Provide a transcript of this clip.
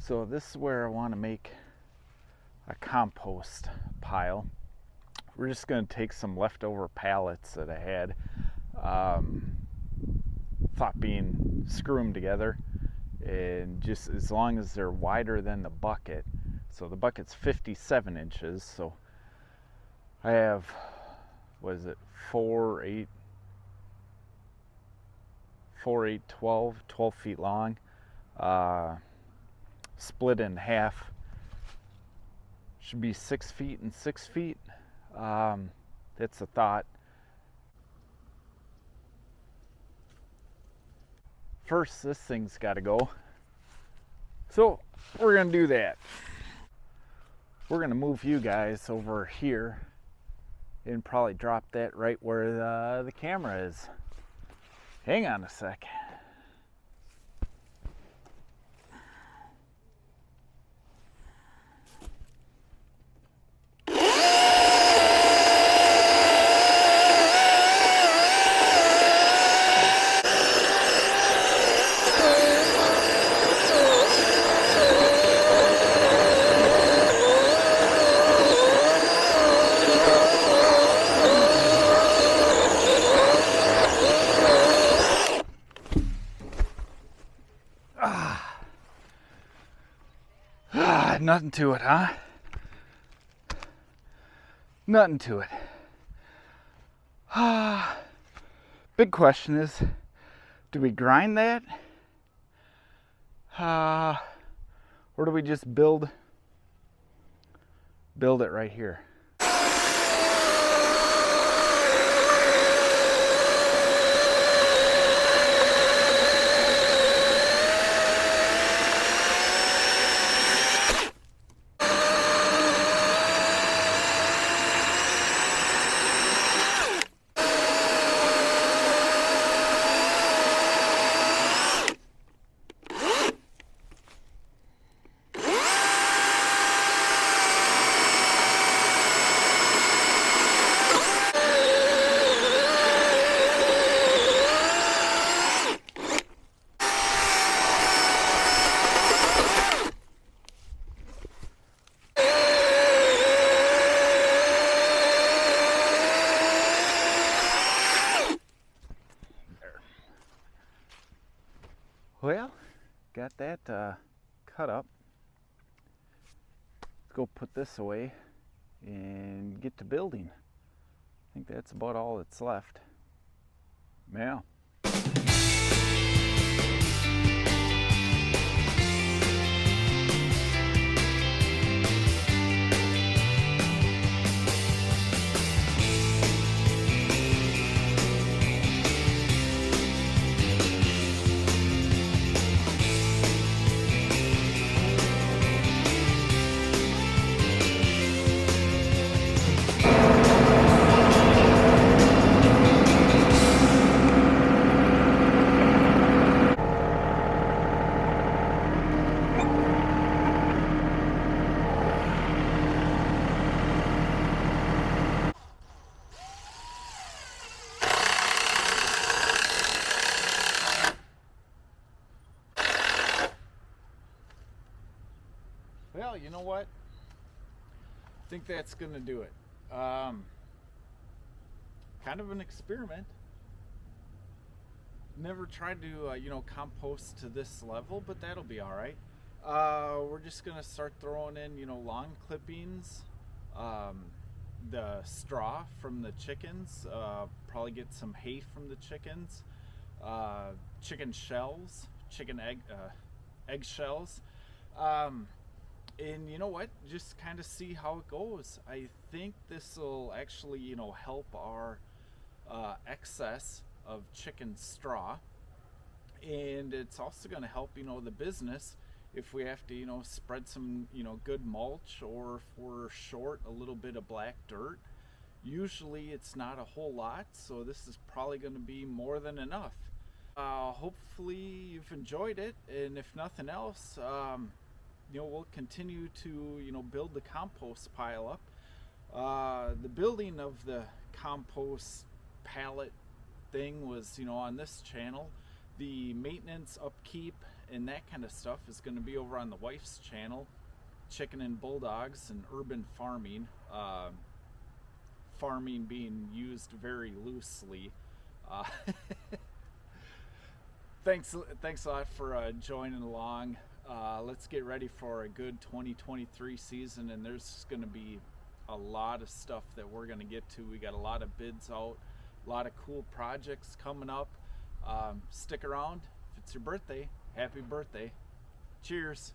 So this is where I want to make a compost pile. We're just going to take some leftover pallets that I had. Thought being screw them together, and just as long as they're wider than the bucket. So the bucket's 57 inches, so I have, what is it, 4, 8, 12 feet long, split in half. Should be 6 feet and 6 feet. That's a thought. First, this thing's got to go. So we're going to do that. We're going to move you guys over here and probably drop that right where the camera is. Hang on a sec. Nothing to it, huh? Nothing to it. Big question is, do we grind that? Or do we just build it right here? Well, got that cut up. Let's go put this away and get to building. I think that's about all that's left. Yeah. Well, you know what? I think that's going to do it. Kind of an experiment. Never tried to, compost to this level, but that'll be all right. We're just going to start throwing in, lawn clippings, the straw from the chickens, probably get some hay from the chickens, chicken shells, chicken egg shells. And you know what, just kind of see how it goes. I think this will actually, help our excess of chicken straw, and it's also going to help, the business if we have to, spread some, good mulch, or if we're short a little bit of black dirt. Usually it's not a whole lot, so this is probably going to be more than enough. Hopefully you've enjoyed it, and if nothing else, we'll continue to, build the compost pile up. The building of the compost pallet thing was, on this channel. The maintenance, upkeep, and that kind of stuff is going to be over on the wife's channel, Chicken and Bulldogs and Urban Farming. Farming being used very loosely. Thanks a lot for joining along. Let's get ready for a good 2023 season, and there's going to be a lot of stuff that we're going to get to. We got a lot of bids out, a lot of cool projects coming up. Stick around. If it's your birthday, happy birthday. Cheers.